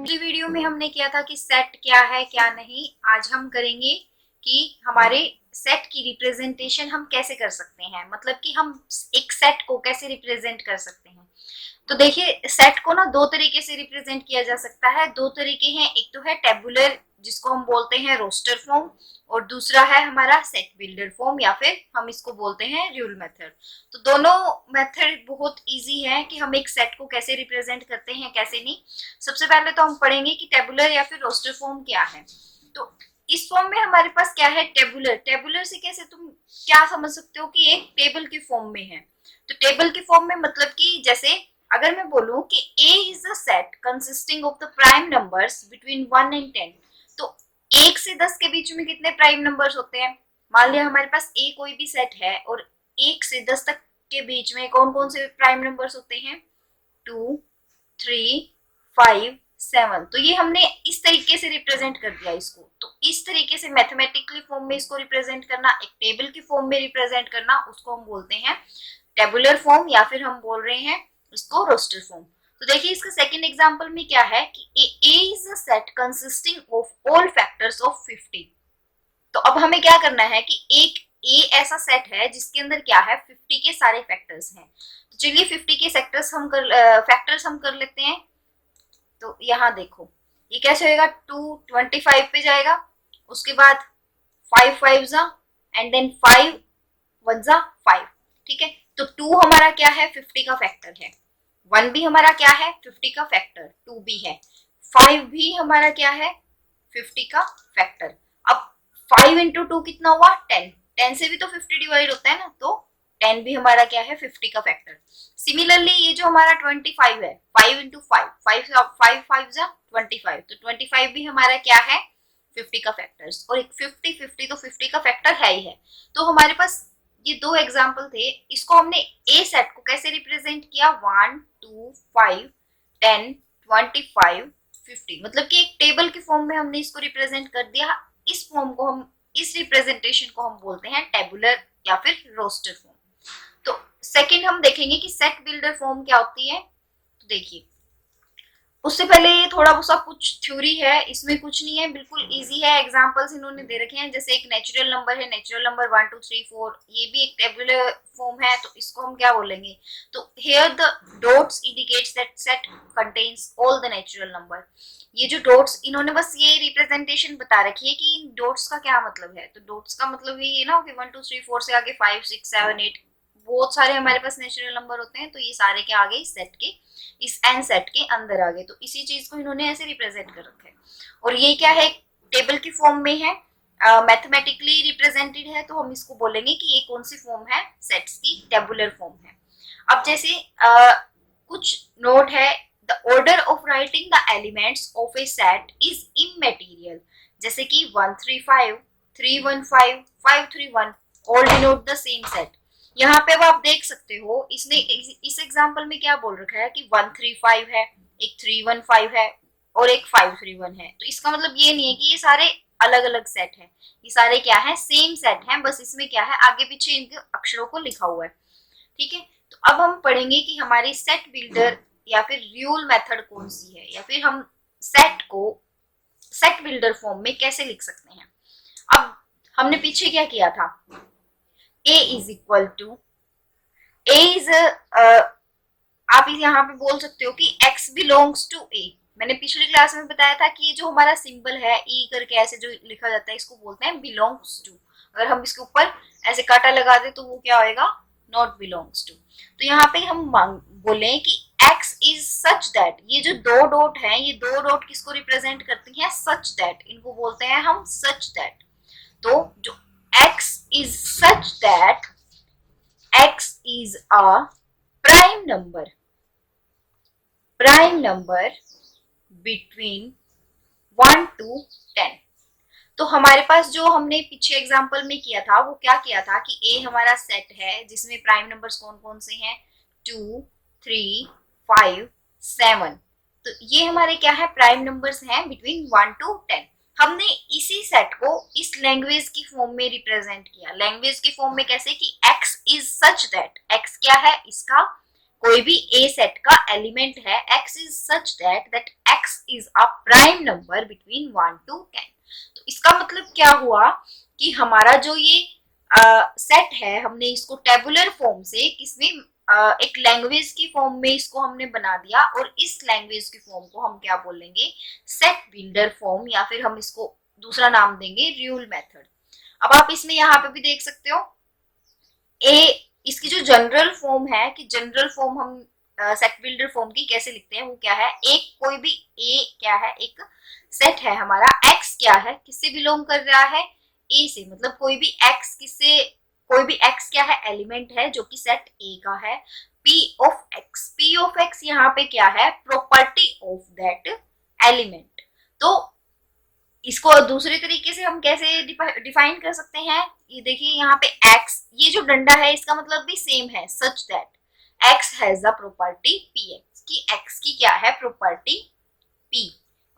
पिछली वीडियो में हमने किया था कि सेट क्या है क्या नहीं। आज हम करेंगे कि हमारे सेट की रिप्रेजेंटेशन हम कैसे कर सकते हैं, मतलब कि हम एक सेट को कैसे रिप्रेजेंट कर सकते हैं। तो देखिए, सेट को ना दो तरीके से रिप्रेजेंट किया जा सकता है। दो तरीके हैं, एक तो है टेबुलर जिसको हम बोलते हैं रोस्टर फॉर्म, और दूसरा है हमारा सेट बिल्डर फॉर्म या फिर हम इसको बोलते हैं रूल मेथड। तो दोनों मेथड बहुत इजी है कि हम एक सेट को कैसे रिप्रेजेंट करते हैं कैसे नहीं। सबसे पहले तो हम पढ़ेंगे कि टेबुलर या फिर रोस्टर फॉर्म क्या है। तो इस फॉर्म में हमारे पास क्या है, टेबुलर। टेबुलर से कैसे तुम क्या समझ सकते हो कि एक टेबल की फॉर्म में है। तो टेबल की फॉर्म में मतलब कि जैसे अगर मैं बोलूं कि A is a set consisting of the prime numbers between 1 and 10, तो 1 से 10 के बीच में कितने प्राइम नंबर्स होते हैं। मान लिया हमारे पास A कोई भी सेट है और 1 से 10 तक के बीच में कौन कौन से प्राइम नंबर्स होते हैं, 2, 3, 5, 7। तो ये हमने इस तरीके से रिप्रेजेंट कर दिया इसको। तो इस तरीके से मैथमेटिकली फॉर्म में इसको रिप्रेजेंट करना, एक टेबल की फॉर्म में रिप्रेजेंट करना, उसको हम बोलते हैं टेबुलर फॉर्म या फिर हम बोल रहे हैं इसको रोस्टर फॉर्म। तो देखिए इसका सेकंड एग्जांपल में क्या है कि A is a set consisting of all factors of 50। तो अब हमें क्या करना है कि एक ए ऐसा सेट है जिसके अंदर क्या है, 50 के सारे फैक्टर्स हैं। तो चलिए 50 के फैक्टर्स हम कर लेते हैं। तो यहाँ देखो ये कैसे होएगा, 2 25 पे जाएगा, उसके बाद 5 5 जा एंड देन 5 1 जा 5। ठीक है, तो 2 हमारा क्या है, 50 का फैक्टर है। 1 भी हमारा क्या है, 50 का फैक्टर। 2 भी है। 5 भी हमारा क्या है, 50 का फैक्टर। अब 5 इंटू 2 कितना हुआ, 10। 10 से भी तो 50 डिवाइड होता है ना, तो 10 भी हमारा क्या है, 50 का फैक्टर। सिमिलरली ये जो हमारा 25 है, 5 इंटू 5, 5 5 जा 25, तो 25 भी हमारा क्या है, 50 का फैक्टर्स। और एक 50 50 तो 50 का फैक्टर है ही है। तो हमारे पास ये दो एग्जाम्पल थे। इसको हमने ए सेट को कैसे रिप्रेजेंट किया, 1 2 5 10 25 50, मतलब कि एक टेबल की फॉर्म में हमने इसको रिप्रेजेंट कर दिया। इस फॉर्म को हम, इस रिप्रेजेंटेशन को हम बोलते हैं टेबुलर या फिर रोस्टर फॉर्म। तो सेकंड हम देखेंगे कि सेट बिल्डर फॉर्म क्या होती है। तो देखिए उससे पहले ये थोड़ा सा कुछ थ्योरी है, इसमें कुछ नहीं है, बिल्कुल इजी है। एग्जांपल्स इन्होंने दे रखे हैं, जैसे एक नेचुरल नंबर है, नेचुरल नंबर 1 2 3 4, ये भी एक टेबुलर फॉर्म है। तो इसको हम क्या बोलेंगे, तो here the dots indicates that set contains all the natural number. ये जो डॉट्स, इन्होंने बस ये रिप्रेजेंटेशन बता रखी है कि इन डॉट्स का क्या मतलब है। तो डॉट्स का मतलब ये ना कि 1 2 3 4 से आगे 5 6 7 8 बहुत सारे हमारे पास नेचुरल नंबर होते हैं, तो ये सारे के आगे इस सेट के, इस एन सेट के अंदर आ गए। तो इसी चीज को इन्होंने ऐसे रिप्रेजेंट कर रखा है। और ये क्या है, टेबल की फॉर्म में है, मैथमेटिकली रिप्रेजेंटेड है, तो हम इसको बोलेंगे कि ये कौन सी फॉर्म है, सेट्स की टेबुलर फॉर्म है। अब जैसे कुछ नोट है, the order of writing the elements of a set is immaterial, जैसे कि 135 315 531 all denote the same set. यहाँ पे अब आप देख सकते हो, इसने इस एग्जांपल में क्या बोल रखा है कि 135 है, एक 315 है और एक 531 है। तो इसका मतलब ये नहीं है कि ये सारे अलग अलग सेट है, ये सारे क्या है, सेम सेट है, बस इसमें क्या है, आगे पीछे इनके अक्षरों को लिखा हुआ है। ठीक है, तो अब हम पढ़ेंगे कि हमारी सेट बिल्डर या फिर रूल मेथड कौन सी है, या फिर हम सेट को सेट बिल्डर फॉर्म में कैसे लिख सकते हैं। अब हमने पीछे क्या किया था, A is equal to, A is आप यहाँ पे बोल सकते हो कि X belongs to A। मैंने पिछली क्लास में बताया था कि ये जो हमारा सिंबल है E करके ऐसे जो लिखा जाता है, इसको बोलते हैं belongs to। अगर हम इसके ऊपर ऐसे कांटा लगा दे तो वो क्या होएगा, not belongs to। तो यहाँ पे हम बोले कि X is such that, ये जो दो डॉट है, ये दो डॉट किसको रिप्रेजेंट करती हैं, such that, इनको बोलते हैं हम such that। तो जो X is such that X is a prime number between 1 to 10। तो हमारे पास जो हमने पीछे एग्जांपल में किया था, वो क्या किया था कि A हमारा सेट है जिसमें प्राइम नंबर्स कौन कौन से हैं, 2 3 5 7। तो ये हमारे क्या है, प्राइम नंबर्स हैं बिटवीन 1 to 10। हमने इसी सेट को इस लैंग्वेज की फॉर्म में रिप्रेजेंट किया। लैंग्वेज की फॉर्म में कैसे कि x is such that, x क्या है, इसका कोई भी ए सेट का एलिमेंट है x is such that x is a prime number between 1 to 10। तो इसका मतलब क्या हुआ कि हमारा जो ये सेट है, हमने इसको टेबुलर फॉर्म से किसमें एक लैंग्वेज की फॉर्म में इसको हमने बना दिया, और इस लैंग्वेज की फॉर्म को हम क्या बोलेंगे, सेट बिल्डर फॉर्म, या फिर हम इसको दूसरा नाम देंगे रियूल मेथड। अब आप इसमें यहाँ पे भी देख सकते हो ए, इसकी जो जनरल फॉर्म है कि जनरल फॉर्म हम सेट बिल्डर फॉर्म की कैसे लिखते हैं, वो क्या है, एक कोई भी ए क्या है, एक सेट है हमारा, एक्स क्या है, किससे बिलोंग कर रहा है, ए से, मतलब कोई भी एक्स किससे, कोई भी एक्स क्या है, एलिमेंट है जो कि सेट ए का है। पी ऑफ एक्स यहाँ पे क्या है, प्रॉपर्टी ऑफ दैट एलिमेंट। तो इसको दूसरे तरीके से हम कैसे डिफाइन कर सकते हैं, ये देखिए यहाँ पे x, ये जो डंडा है इसका मतलब भी सेम है, सच that x has a property px, की x की क्या है प्रॉपर्टी p।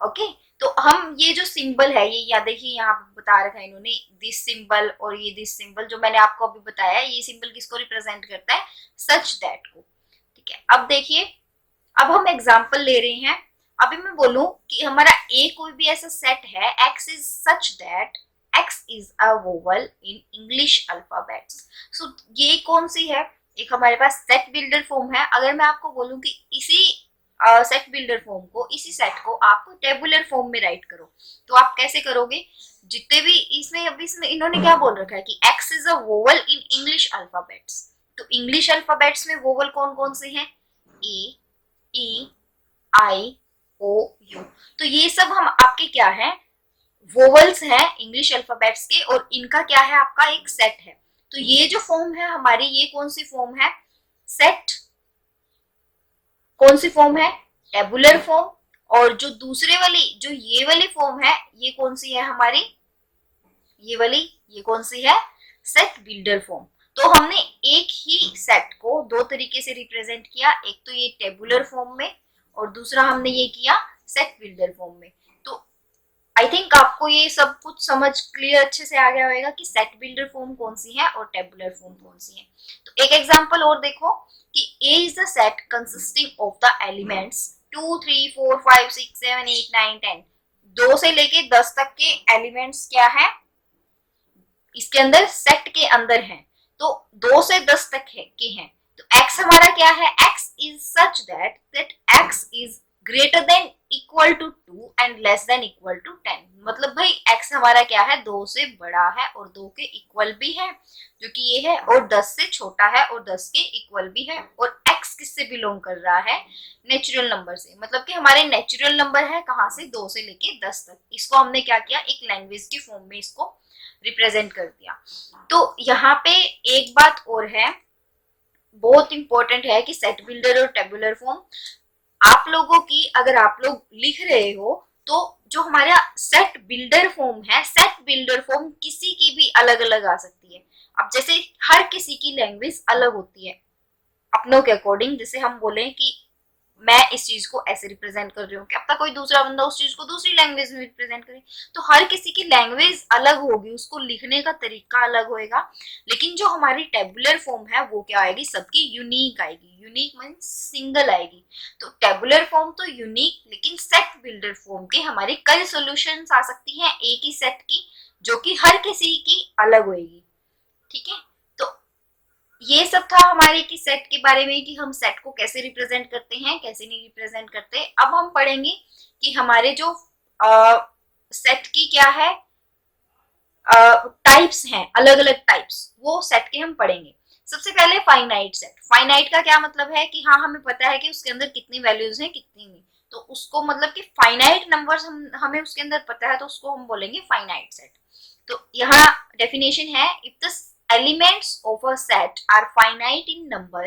ओके, तो हम ये जो सिंबल है, ये या देखिए यहाँ पे बता रखा है इन्होंने, दिस सिंबल और ये दिस सिंबल जो मैंने आपको अभी बताया, ये सिंबल किसको रिप्रेजेंट करता है, सच दैट को। ठीक है, अब देखिए, अब हम एग्जाम्पल ले रहे हैं। अभी मैं बोलूं कि हमारा ए कोई भी ऐसा सेट है, x is such that x is a vowel in English alphabets. So ये कौन सी है, एक हमारे पास सेट बिल्डर फॉर्म है। अगर मैं आपको बोलूं कि इसी सेट बिल्डर फॉर्म को, इसी सेट को आप टेबुलर फॉर्म में राइट करो, तो आप कैसे करोगे, जितने भी इसमें, अभी इसमें इन्होंने क्या बोल रखा है कि x is a vowel in English alphabets. तो इंग्लिश अल्फाबेट्स में वोवल कौन कौन से हैं, ए, ई, आई, ओ, यू। तो ये सब हम आपके क्या है, वोवल्स हैं इंग्लिश अल्फाबेट्स के, और इनका क्या है, आपका एक सेट है। तो ये जो फॉर्म है हमारी, ये कौन सी फॉर्म है, सेट, कौन सी फॉर्म है, टेबुलर फॉर्म। और जो दूसरे वाली, जो ये वाली फॉर्म है, ये कौन सी है हमारी, ये वाली, ये कौन सी है, सेट बिल्डर फॉर्म। तो हमने एक ही सेट को दो तरीके से रिप्रेजेंट किया, एक तो ये टेबुलर फॉर्म में, और दूसरा हमने ये किया सेट बिल्डर फॉर्म में। तो आई थिंक आपको ये सब कुछ समझ क्लियर अच्छे से आ गया होगा कि सेट बिल्डर फॉर्म कौन सी है और टेबुलर फॉर्म कौन सी है। तो एक एग्जांपल और देखो कि A is the set consisting of the elements 2 3 4 5 6 7 8 9 10। 2 से लेके 10 तक के एलिमेंट्स क्या है, इसके अंदर सेट के अंदर हैं। तो 2 से 10 तक है के हैं। तो x हमारा क्या है, x is such that x is greater than equal to 2 and less than equal to 10। मतलब भाई x हमारा क्या है, 2 से बड़ा है और 2 के इक्वल भी है, जो कि ये है, और 10 से छोटा है और 10 के इक्वल भी है। और x किससे बिलोंग कर रहा है, नेचुरल नंबर से। मतलब कि हमारे नेचुरल नंबर है कहाँ से, 2 से लेके 10 तक। इसको हमने क्या किया, एक लैंग्वेज की फॉर्म में इसको रिप्रेजेंट कर दिया। तो यहाँ पे एक बात और है, बहुत इंपॉर्टेंट है कि सेट बिल्डर और टेबुलर फॉर्म आप लोगों की, अगर आप लोग लिख रहे हो तो जो हमारा सेट बिल्डर फॉर्म है, सेट बिल्डर फॉर्म किसी की भी अलग अलग आ सकती है। अब जैसे हर किसी की लैंग्वेज अलग होती है अपनों के अकॉर्डिंग, जैसे हम बोले कि मैं इस चीज को ऐसे रिप्रेजेंट कर रही हूँ, क्या पता कोई दूसरा बंदा उस चीज को दूसरी लैंग्वेज में रिप्रेजेंट करे। तो हर किसी की लैंग्वेज अलग होगी, उसको लिखने का तरीका अलग होएगा। लेकिन जो हमारी टेबुलर फॉर्म है वो क्या आएगी, सबकी यूनिक आएगी। यूनिक मीन्स सिंगल आएगी। तो टेबुलर फॉर्म तो यूनिक, लेकिन सेट बिल्डर फॉर्म के हमारी कई सोल्यूशन आ सकती है एक ही सेट की, जो कि हर किसी की अलग होगी। ठीक है, तो ये सब था हमारे की सेट के बारे में, कि हम सेट को कैसे रिप्रेजेंट करते हैं, कैसे नहीं रिप्रेजेंट करते। अब हम पढ़ेंगे कि हमारे जो सेट की क्या है, टाइप्स हैं, अलग अलग टाइप्स, वो सेट के हम पढ़ेंगे। सबसे पहले फाइनाइट सेट। फाइनाइट का क्या मतलब है कि हाँ, हमें पता है कि उसके अंदर कितनी वैल्यूज हैं, कितनी नहीं। तो उसको मतलब कि फाइनाइट नंबर्स हमें उसके अंदर पता है, तो उसको हम बोलेंगे फाइनाइट सेट। तो यहाँ डेफिनेशन है, if the elements of a set are finite in number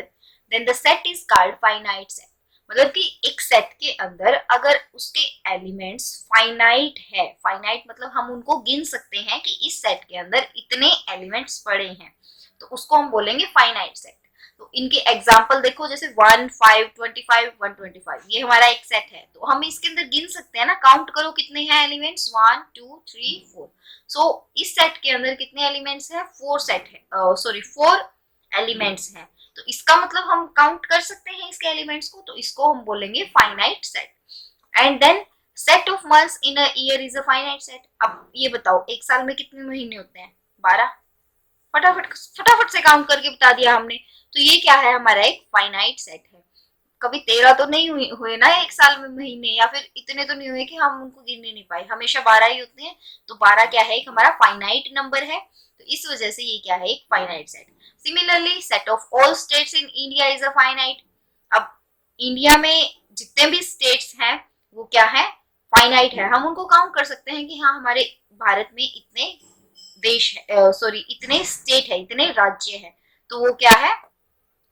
then the set is called finite set। मतलब कि एक सेट के अंदर अगर उसके एलिमेंट्स फाइनाइट है, फाइनाइट मतलब हम उनको गिन सकते हैं कि इस सेट के अंदर इतने एलिमेंट्स पड़े हैं, तो उसको हम बोलेंगे फाइनाइट सेट। तो इनके एग्जांपल देखो, जैसे 1 5 25 125, ये हमारा एक सेट है, तो हम इसके अंदर गिन सकते हैं ना, काउंट करो कितने हैं एलिमेंट्स, 1 2 3 4। सो इस सेट के अंदर कितने एलिमेंट्स हैं, 4 सेट है, सॉरी 4 एलिमेंट्स हैं। तो इसका मतलब हम काउंट कर सकते हैं इसके एलिमेंट्स को, तो इसको हम बोलेंगे finite set. And then set of months in a year is a finite set. अब ये बताओ एक साल में कितने महीने होते हैं? 12। फटाफट फटाफट से काउंट करके बता दिया हमने। तो ये क्या है? हमारा एक फाइनाइट सेट है। कभी 13 तो नहीं हुए ना एक साल में महीने, या फिर इतने तो नहीं हुए कि हम उनको गिनने नहीं पाए, हमेशा 12 ही होते हैं। तो 12 क्या है? एक हमारा फाइनाइट नंबर है, तो इस वजह से ये क्या है? एक finite set. Similarly set of all states in India is a finite. अब इंडिया में जितने भी स्टेट्स हैं वो क्या है? फाइनाइट है। हम उनको काउंट कर सकते हैं कि हाँ हमारे भारत में इतने देश है, सॉरी इतने स्टेट है, इतने राज्य है, तो वो क्या है?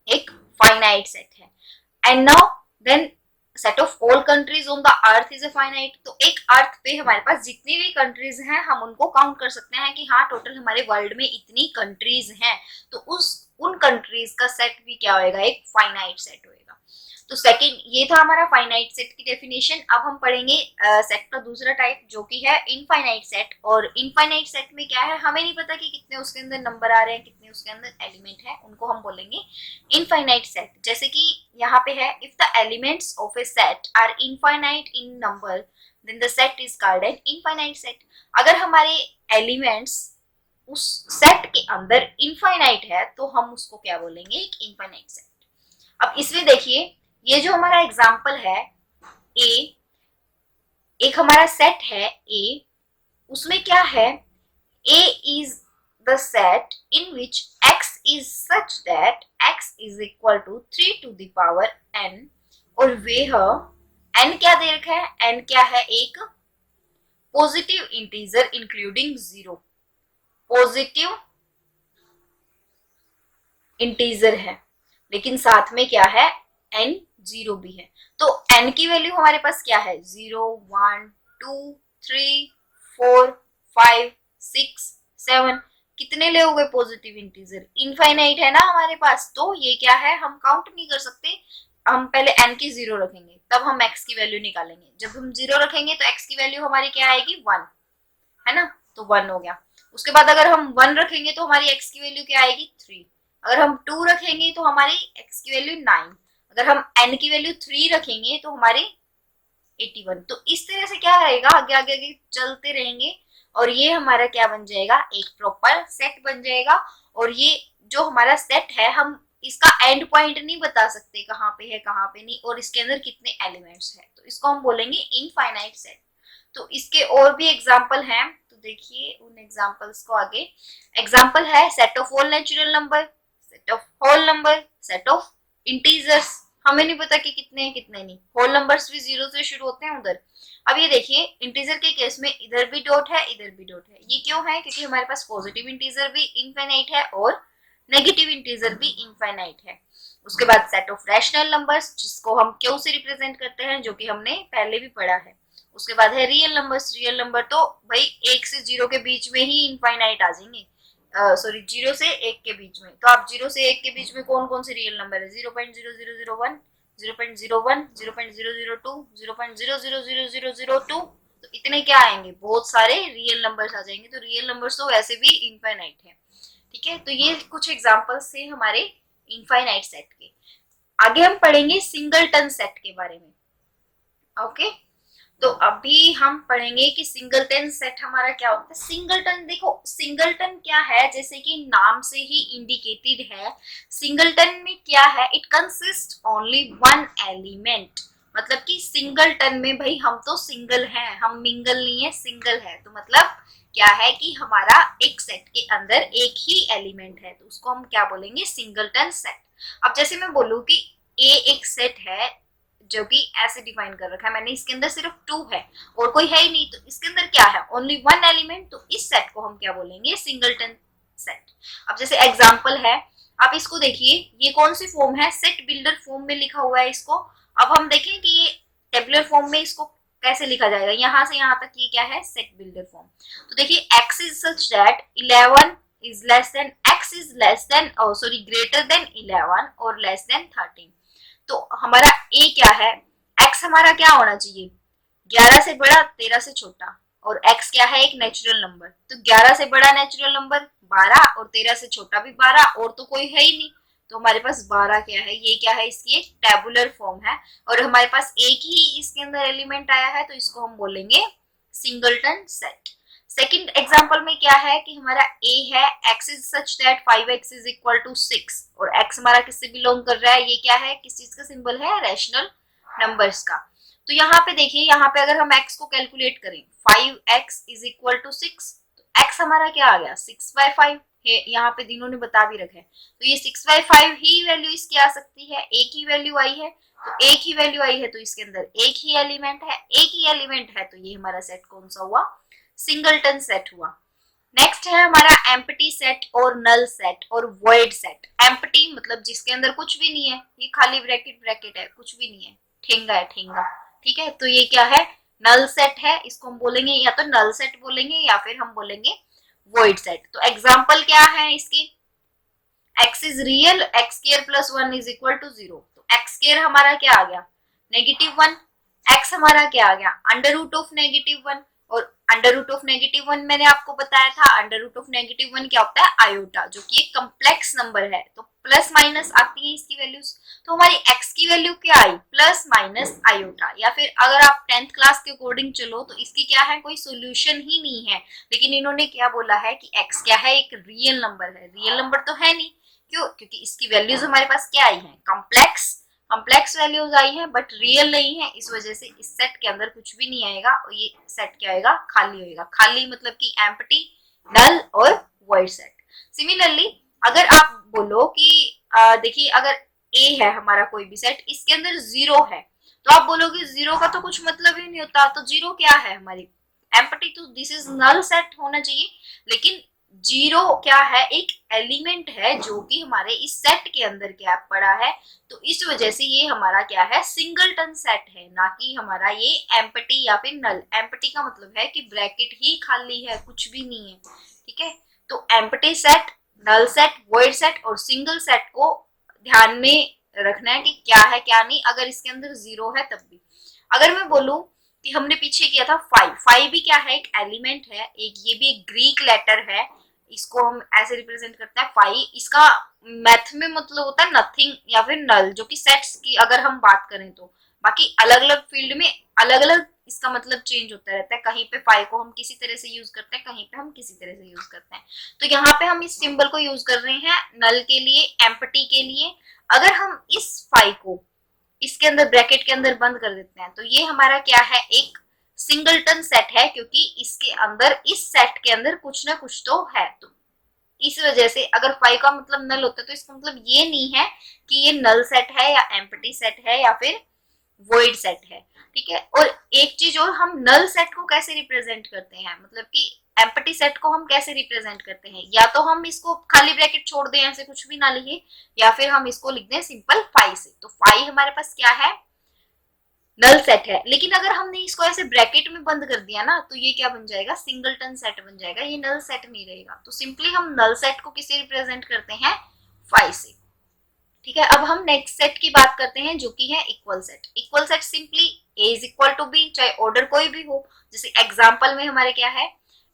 एक फाइनाइट सेट है। And now then set of all countries on the earth is a finite. तो एक अर्थ पे हमारे पास जितनी भी कंट्रीज हैं हम उनको काउंट कर सकते हैं कि हाँ टोटल हमारे वर्ल्ड में इतनी कंट्रीज हैं, तो उन कंट्रीज का सेट भी क्या होएगा? एक फाइनाइट सेट होएगा। तो सेकंड, ये था हमारा फाइनाइट सेट की डेफिनेशन। अब हम पढ़ेंगे सेट का दूसरा टाइप जो कि है इनफाइनाइट सेट। और इनफाइनाइट सेट में क्या है? हमें नहीं पता कि कितने उसके अंदर नंबर आ रहे हैं, कितने उसके अंदर एलिमेंट है, उनको हम बोलेंगे इनफाइनाइट सेट। जैसे कि यहाँ पे है, if the elements of a set are infinite in number then the set is called an infinite set. अगर हमारे एलिमेंट्स उस सेट के अंदर इनफाइनाइट है तो हम उसको क्या बोलेंगे? एक इनफाइनाइट सेट। अब इसमें देखिए, ये जो हमारा एग्जाम्पल है ए, एक हमारा सेट है ए, उसमें क्या है? A is the set in which x is such that x is equal to 3 to the power n, और वह n क्या दे रखा है? n क्या है? एक positive integer including 0। Positive integer है, लेकिन साथ में क्या है? n 0 भी है। तो n की वैल्यू हमारे पास क्या है? 0 1 2 3 4 5 6 7। कितने ले हो गए पॉजिटिव इंटीजर? इनफाइनाइट है ना हमारे पास, तो ये क्या है? हम काउंट नहीं कर सकते। हम पहले n की 0 रखेंगे, तब हम x की वैल्यू निकालेंगे। जब हम 0 रखेंगे तो x की वैल्यू हमारी क्या आएगी? 1, है ना? तो 1 हो गया। उसके बाद अगर हम 1 रखेंगे तो हमारी x की वैल्यू क्या आएगी? 3। अगर हम 2 रखेंगे तो हमारी x की वैल्यू 9। अगर हम n की वैल्यू 3 रखेंगे तो हमारी 81। तो इस तरह से क्या रहेगा? आगे आगे आगे चलते रहेंगे और ये हमारा क्या बन जाएगा? एक प्रॉपर सेट बन जाएगा। और ये जो हमारा सेट है, हम इसका एंड पॉइंट नहीं बता सकते कहाँ पे है कहाँ पे नहीं, और इसके अंदर कितने एलिमेंट्स है, तो इसको हम बोलेंगे इनफाइनाइट सेट। तो इसके और भी एग्जाम्पल हैं, तो देखिए उन एग्जाम्पल्स को आगे। एग्जाम्पल है set of whole natural number, set of whole number, set of integers. हमें नहीं पता कि कितने हैं कितने नहीं, होल नंबर्स भी 0 से शुरू होते हैं उधर। अब ये देखिए इंटीजर के केस में इधर भी डॉट है इधर भी डॉट है। ये क्यों है? क्योंकि हमारे पास पॉजिटिव इंटीजर भी इनफाइनाइट है और नेगेटिव इंटीजर भी इनफाइनाइट है। उसके बाद सेट ऑफ रैशनल नंबर्स, जिसको हम क्यू से रिप्रेजेंट करते हैं, जो कि हमने पहले भी पढ़ा है। उसके बाद है रियल नंबर्स। रियल नंबर तो भाई 1 से 0 के बीच में ही इनफाइनाइट आ जाएंगे, सॉरी 0 से 1 के बीच में। तो आप 0 से 1 के बीच में कौन कौन से रियल नंबर है? 0.0001, 0.01, 0.002, 0.000002। तो इतने क्या आएंगे? बहुत सारे रियल नंबर्स आ जाएंगे। तो रियल नंबर्स तो वैसे भी इनफाइनाइट है, ठीक है। तो ये कुछ एग्जांपल्स थे हमारे इनफाइनाइट सेट के। आगे हम पढ़ेंगे सिंगलटन सेट के बारे में। ओके, तो अभी हम पढ़ेंगे कि सिंगलटन सेट हमारा क्या होता है। सिंगलटन, देखो सिंगलटन क्या है, जैसे कि नाम से ही इंडिकेटेड है, सिंगलटन में क्या है? It consist only one element. मतलब कि सिंगलटन में भाई हम तो सिंगल हैं, हम मिंगल नहीं है, सिंगल है। तो मतलब क्या है कि हमारा एक सेट के अंदर एक ही एलिमेंट है, तो उसको हम क्या बोलेंगे? Singleton set. अब जैसे मैं बोलूं कि ए एक सेट है, जो कि ऐसे डिफाइन कर रखा है मैंने, इसके अंदर सिर्फ 2 है और कोई है ही नहीं, तो इसके अंदर क्या है? Only one element. तो इस सेट को हम क्या बोलेंगे? Singleton set. अब जैसे एग्जांपल है, आप इसको देखिए, ये कौन सी फॉर्म है? सेट बिल्डर फॉर्म में लिखा हुआ है इसको। अब हम देखें कि ये टेबुलर फॉर्म में इसको कैसे लिखा जाएगा। यहाँ से यहाँ तक ये क्या है? Set builder form. तो देखिए x is such that 11 is less than, x is less than, sorry greater than 11 और लेस देन 13। तो हमारा a क्या है? x हमारा क्या होना चाहिए? 11 से बड़ा 13 से छोटा, और x क्या है? एक नेचुरल नंबर। तो 11 से बड़ा नेचुरल नंबर 12 और 13 से छोटा भी 12, और तो कोई है ही नहीं। तो हमारे पास 12 क्या है, ये क्या है, इसकी एक टेबुलर फॉर्म है और हमारे पास एक ही इसके अंदर एलिमेंट आया है, तो इसको हम बोलेंगे सिंगलटन सेट। सेकंड एग्जांपल में क्या है कि हमारा a है, x is such that 5x is equal to 6 और x हमारा किससे बिलोंग कर रहा है, ये क्या है, किस चीज का सिंबल है, रैशनल नंबर्स का। तो यहाँ पे देखिए, यहाँ पे अगर हम x को कैलकुलेट करें 5x इज इक्वल टू 6, तो x हमारा क्या आ गया 6/5 है, यहाँ पे दिनों ने बता भी रखे, तो ये 6/5 ही वैल्यू इसकी आ सकती है, एक ही वैल्यू आई है, तो एक ही वैल्यू आई है तो इसके अंदर एक ही एलिमेंट है, एक ही एलिमेंट है, तो ये हमारा सेट कौन सा हुआ, सिंगलटन सेट हुआ। नेक्स्ट है हमारा एम्प्टी सेट और नल सेट और वॉइड सेट। एम्प्टी मतलब जिसके अंदर कुछ भी नहीं है, ये खाली ब्रैकेट ब्रैकेट है, कुछ भी नहीं है, ठेंगा है ठेंगा, ठीक है, तो ये क्या है, नल सेट है, इसको हम बोलेंगे या तो नल सेट बोलेंगे या फिर हम बोलेंगे वॉइड सेट। तो एग्जाम्पल क्या है इसकी, x is real, x square plus 1 is equal to 0, तो x स्क्वायर हमारा क्या आ गया -1, x हमारा क्या आ गया अंडर रूट ऑफ -1, और अंडर रूट ऑफ -1 मैंने आपको बताया था, अंडर रूट ऑफ -1 क्या होता है, आयोटा, जो कि एक कम्प्लेक्स नंबर है, तो प्लस माइनस आती है इसकी वैल्यूज, तो हमारी x की वैल्यू क्या आई, प्लस माइनस आयोटा, या फिर अगर आप 10th क्लास के अकॉर्डिंग चलो तो इसकी क्या है, कोई सोल्यूशन ही नहीं है, लेकिन इन्होंने क्या बोला है कि x क्या है, एक रियल नंबर है, रियल नंबर तो है नहीं, क्यों, क्योंकि इसकी वैल्यूज हमारे पास क्या आई है, कॉम्प्लेक्स वैल्यूज आई है, बट रियल नहीं है, इस वजह से इस सेट के अंदर कुछ भी नहीं आएगा और ये सेट क्या आएगा, खाली होएगा, खाली मतलब कि एम्प्टी, नल और वॉइड सेट। सिमिलरली अगर आप बोलो कि देखिए अगर ए है हमारा कोई भी सेट, इसके अंदर 0 है, तो आप बोलोगे 0 का तो कुछ मतलब ही नहीं होता, तो 0 क्या है हमारी एम्प्टी, तो दिस इज नल सेट होना चाहिए, लेकिन 0 क्या है, एक एलिमेंट है जो कि हमारे इस सेट के अंदर क्या पड़ा है, तो इस वजह से ये हमारा क्या है, सिंगलटन सेट है, ना कि हमारा ये एम्प्टी या फिर नल। एम्प्टी का मतलब है कि ब्रैकेट ही खाली है, कुछ भी नहीं है, ठीक है, तो empty set, null set, void set और सिंगल सेट को ध्यान में रखना है कि क्या है क्या नहीं, अगर इसके अंदर 0 है तब भी। अगर मैं बोलूं कि हमने पीछे किया था 5 भी क्या है, एक एलिमेंट है, एक ये भी एक ग्रीक लेटर है, इसको हम ऐसे रिप्रेजेंट करते हैं 5, इसका मैथ में मतलब होता है नथिंग या फिर नल, जो कि सेट्स की अगर हम बात करें तो, बाकी अलग अलग फील्ड में अलग अलग इसका मतलब चेंज होता रहता है, कहीं पे 5 को हम किसी तरह से यूज करते हैं, कहीं पे हम किसी तरह से यूज करते हैं, तो यहाँ पे हम इस सिंबल को यूज कर रहे हैं नल के लिए, एम्प्टी के लिए। अगर हम इस 5 को इसके अंदर ब्रैकेट के अंदर बंद कर देते हैं, तो ये हमारा क्या है, एक सिंगलटन सेट है, क्योंकि इसके अंदर, इस सेट के अंदर कुछ ना कुछ तो है, तो इस वजह से अगर 5 का मतलब नल होता है, तो इसका मतलब ये नहीं है कि ये नल सेट है या एम्प्टी सेट है या फिर वॉइड सेट है, ठीक है। और एक चीज और, हम नल सेट को कैसे रिप्रेजेंट करते हैं, मतलब कि एम्प्टी सेट को हम कैसे रिप्रेजेंट करते हैं, या तो हम इसको खाली ब्रैकेट छोड़ दें, ऐसे कुछ भी ना लिखे, या फिर हम इसको लिख दें सिंपल 5 से, तो 5 हमारे पास क्या है, नल सेट है, लेकिन अगर हमने इसको ऐसे ब्रैकेट में बंद कर दिया ना, तो ये क्या बन जाएगा, सिंगलटन सेट बन जाएगा, ये नल सेट नहीं रहेगा, तो सिंपली हम नल सेट को किसे रिप्रेजेंट करते हैं, 5 से, ठीक है। अब हम नेक्स्ट सेट की बात करते हैं, जो कि है equal set. Equal set simply A is equal to B, चाहे ऑर्डर कोई भी हो, जैसे एग्जांपल में हमारे क्या है,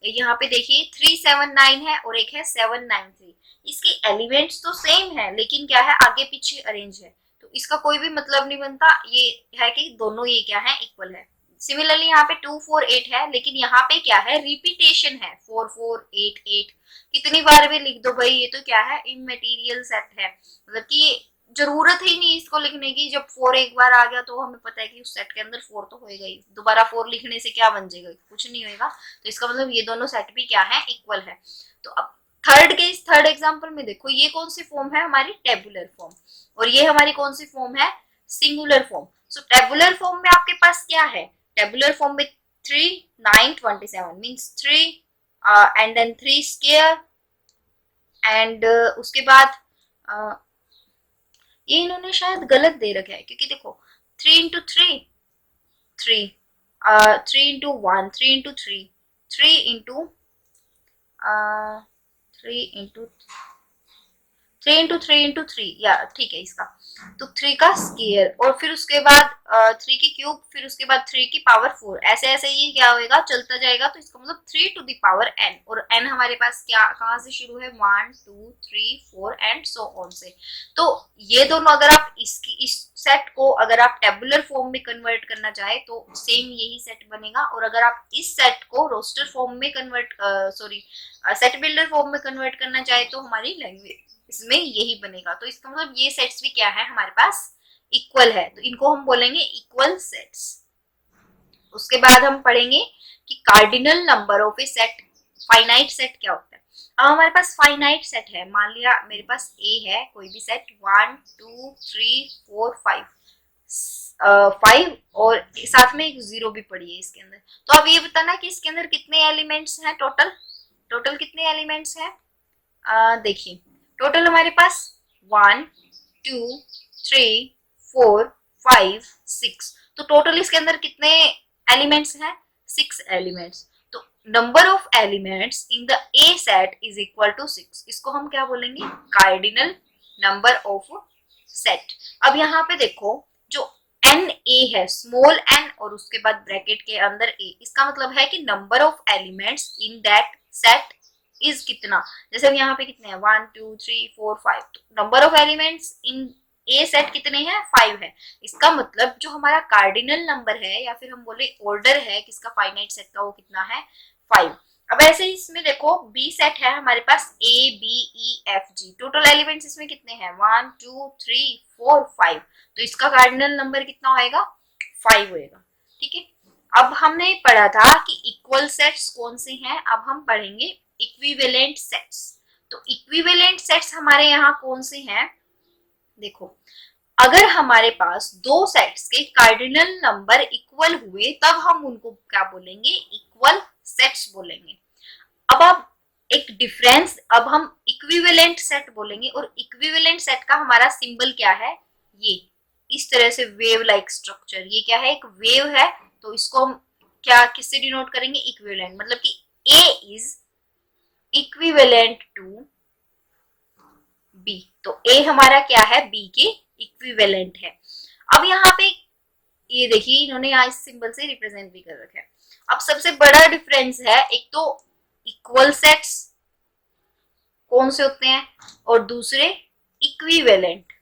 यहाँ पे देखिए 379 है और एक है 793, इसके एलिमेंट्स तो सेम है, लेकिन क्या है, आगे पीछे अरेंज है, तो इसका कोई भी मतलब नहीं बनता, ये है कि दोनों ये क्या है, इक्वल है। सिमिलरली यहाँ पे 248 है, लेकिन यहाँ पे क्या है, रिपीटेशन है, 4488, कितनी बार भी लिख दो भाई, ये तो क्या है, इमटेरियल सेट है, मतलब कि जरूरत ही नहीं इसको लिखने की, जब 4 एक बार आ गया तो हमें पता है कि उस सेट के अंदर 4 तो होएगा ही, दोबारा 4 लिखने से क्या बन जाएगा, कुछ नहीं होएगा, तो इसका मतलब ये दोनों सेट भी क्या है, इक्वल है। तो अब थर्ड एग्जांपल में देखो, ये कौन सी फॉर्म है, हमारी टेबुलर फॉर्म, और ये हमारी कौन सी फॉर्म है, सिंगुलर फॉर्म। सो टेबुलर फॉर्म में आपके पास क्या है, टेबुलर फॉर्म में 3 9 27 means 3 and then 3 square and उसके बाद ये इन्होंने शायद गलत दे रखा है, क्योंकि देखो 3 into 3 3, 3 into 1 3 into 3 3 into 3 into 3 into 3 into 3, या ठीक है इसका, तो 3 का स्क्वायर और फिर उसके बाद 3 की क्यूब, फिर उसके बाद 3 की पावर 4, ऐसे ऐसे ये क्या होएगा चलता जाएगा। तो इसका मतलब 3 टू द पावर n, और n हमारे पास क्या कहाँ से शुरू है 1 2 3 4 एंड सो ऑन से। तो ये दोनों अगर आप इस सेट को अगर आप टेबुलर फॉर्म में कन्वर्ट करना चाहे तो सेम यही सेट बनेगा, और अगर आप इस सेट को रोस्टर फॉर्म में कन्वर्ट सेट बिल्डर फॉर्म में कन्वर्ट करना चाहे तो हमारी लैंग्वेज इसमें यही बनेगा। तो इसका मतलब ये सेट्स भी क्या है हमारे पास इक्वल है, तो इनको हम बोलेंगे इक्वल सेट्स। उसके बाद हम पढ़ेंगे कि cardinal number of a set, finite set क्या होता है। अब हमारे पास फाइनाइट सेट है, मान लिया मेरे पास ए है कोई भी सेट 1 2 3 4 5 5 और साथ में एक 0 भी पड़ी है इसके अंदर। तो अब ये बताना कि इसके अंदर कितने एलिमेंट्स हैं, टोटल कितने एलिमेंट्स हैं। देखिए टोटल हमारे पास 1 2 3 4 5 6, तो टोटल इसके अंदर कितने एलिमेंट्स हैं 6 एलिमेंट्स। तो number of elements in the A set is equal to 6, इसको हम क्या बोलेंगे कार्डिनल नंबर ऑफ सेट। अब यहाँ पे देखो जो एन ए है स्मॉल एन और उसके बाद ब्रैकेट के अंदर ए, इसका मतलब है कि number of elements in that set is कितना। जैसे अब यहाँ पे कितने हैं 1 2 3 4 5, तो number of elements in A set कितने हैं 5 है। इसका मतलब जो हमारा कार्डिनल नंबर है या फिर हम बोले ऑर्डर है किसका फाइनाइट सेट का, वो कितना है 5। अब ऐसे ही इसमें देखो बी सेट है हमारे पास A B E F G, total elements इसमें कितने हैं 1 2 3 4 5, तो इसका कार्डिनल नंबर कितना होएगा 5 होएगा। ठीक है, अब हमने पढ़ा था कि इक्वल सेट्स कौन से हैं, अब हम पढ़ेंगे इक्विवेलेंट सेट्स। तो इक्विवेलेंट सेट्स हमारे यहाँ कौन से हैं, देखो अगर हमारे पास दो सेट्स के कार्डिनल नंबर इक्वल हुए तब हम उनको क्या बोलेंगे इक्वल सेट्स बोलेंगे। अब आप एक डिफरेंस, अब हम इक्विवेलेंट सेट बोलेंगे और इक्विवेलेंट सेट का हमारा सिंबल क्या है, ये इस तरह से वेव लाइक स्ट्रक्चर, ये क्या है एक वेव है, तो इसको हम क्या किससे डिनोट करेंगे इक्विवेलेंट, मतलब कि ए इज इक्विवेलेंट टू बी, तो ए हमारा क्या है बी के इक्विवेलेंट है। अब यहाँ पे ये देखिए इन्होंने यहाँ इस सिंबल से रिप्रेजेंट भी कर रखा है। अब सबसे बड़ा डिफरेंस है, एक तो इक्वल सेट्स कौन से होते हैं और दूसरे इक्विवेलेंट।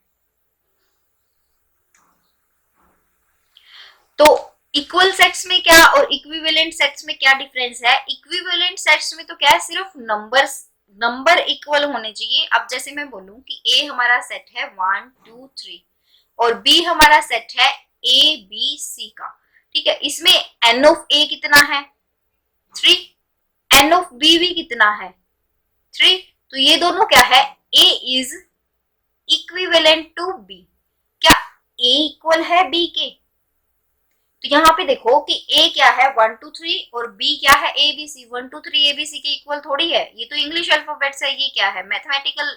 तो इक्वल सेट्स में क्या और इक्विवेलेंट सेट्स में क्या डिफरेंस है, इक्विवेलेंट सेट्स में तो क्या है सिर्फ नंबर इक्वल होने चाहिए। अब जैसे मैं बोलूं कि ए हमारा सेट है 1 2 3 और बी हमारा सेट है ए बी सी का, ठीक है, इसमें एन ऑफ ए कितना है 3, एन ऑफ बी भी कितना है 3, तो ये दोनों क्या है A is equivalent to be, क्या ए इक्वल है बी के। तो यहाँ पे देखो कि A क्या है 1 2 3 और B क्या है ABC, 1 2 3 ABC के इक्वल थोड़ी है, ये तो इंग्लिश अल्फाबेट्स है, ये क्या है मैथमेटिकल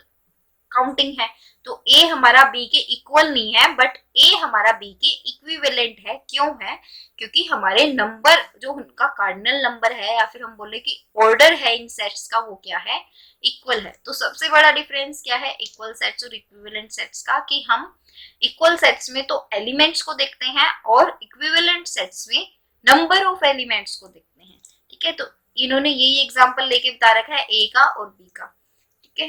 काउंटिंग है। तो A हमारा B के इक्वल नहीं है बट A हमारा B के इक्विवेलेंट है। क्यों है, क्योंकि हमारे नंबर जो उनका कार्डिनल नंबर है या फिर हम बोले कि ऑर्डर है इन सेट्स का वो क्या है इक्वल है। तो सबसे बड़ा डिफरेंस क्या है इक्वल सेट्स और इक्विवेलेंट सेट्स का, कि हम इक्वल सेट्स में तो एलिमेंट्स को देखते हैं और इक्विवेलेंट सेट्स में नंबर ऑफ एलिमेंट्स को देखते हैं। ठीक है, तो इन्होंने यही एग्जांपल लेके बता रखा है ए का और बी का। ठीक है,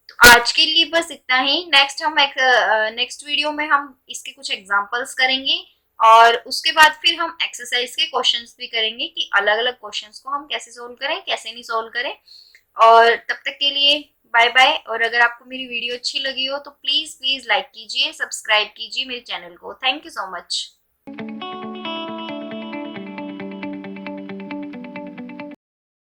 तो आज के लिए बस इतना ही। नेक्स्ट वीडियो में हम इसके कुछ एग्जांपल्स करेंगे और उसके बाद फिर हम एक्सरसाइज के क्वेश्चंस भी करेंगे कि अलग अलग क्वेश्चंस को हम कैसे सोल्व करें कैसे नहीं सोल्व करें। और तब तक के लिए बाय बाय। और अगर आपको मेरी वीडियो अच्छी लगी हो तो प्लीज लाइक कीजिए, सब्सक्राइब कीजिए मेरे चैनल को। Thank you so much.